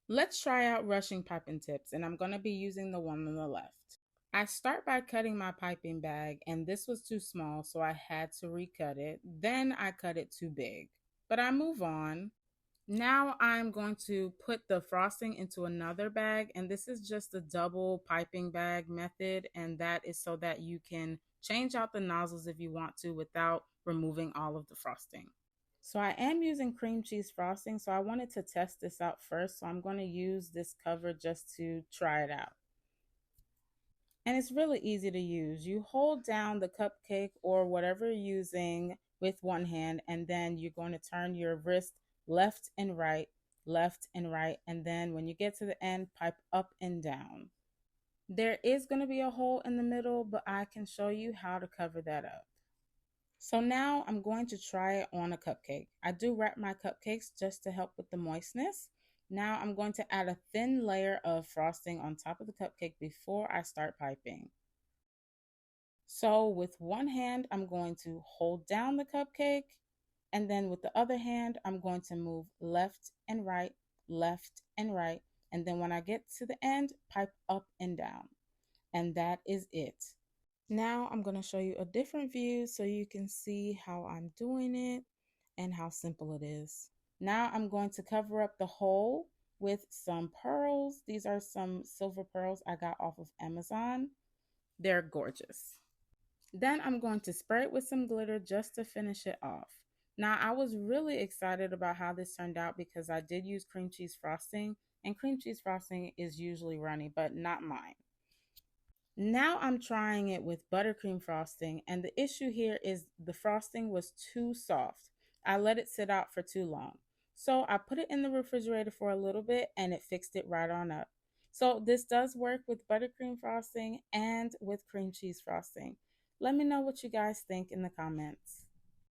Let's try out rushing piping tips, and I'm going to be using the one on the left. I start by cutting my piping bag, and this was too small, so I had to recut it. Then I cut it too big, but I move on. Now I'm going to put the frosting into another bag, and this is just the double piping bag method, and that is so that you can change out the nozzles if you want to without removing all of the frosting. So I am using cream cheese frosting, so I wanted to test this out first, so I'm going to use this cover just to try it out. And it's really easy to use. You hold down the cupcake or whatever you're using with one hand, and then you're going to turn your wrist left and right, and then when you get to the end, pipe up and down. There is going to be a hole in the middle, but I can show you how to cover that up. So now I'm going to try it on a cupcake. I do wrap my cupcakes just to help with the moistness. Now I'm going to add a thin layer of frosting on top of the cupcake before I start piping. So with one hand, I'm going to hold down the cupcake, and then with the other hand, I'm going to move left and right. And then when I get to the end, pipe up and down. And that is it. Now I'm going to show you a different view so you can see how I'm doing it and how simple it is. Now I'm going to cover up the hole with some pearls. These are some silver pearls I got off of Amazon. They're gorgeous. Then I'm going to spray it with some glitter just to finish it off. Now I was really excited about how this turned out because I did use cream cheese frosting, and cream cheese frosting is usually runny, but not mine. Now I'm trying it with buttercream frosting, and the issue here is the frosting was too soft. I let it sit out for too long. So I put it in the refrigerator for a little bit and it fixed it right on up. So this does work with buttercream frosting and with cream cheese frosting. Let me know what you guys think in the comments.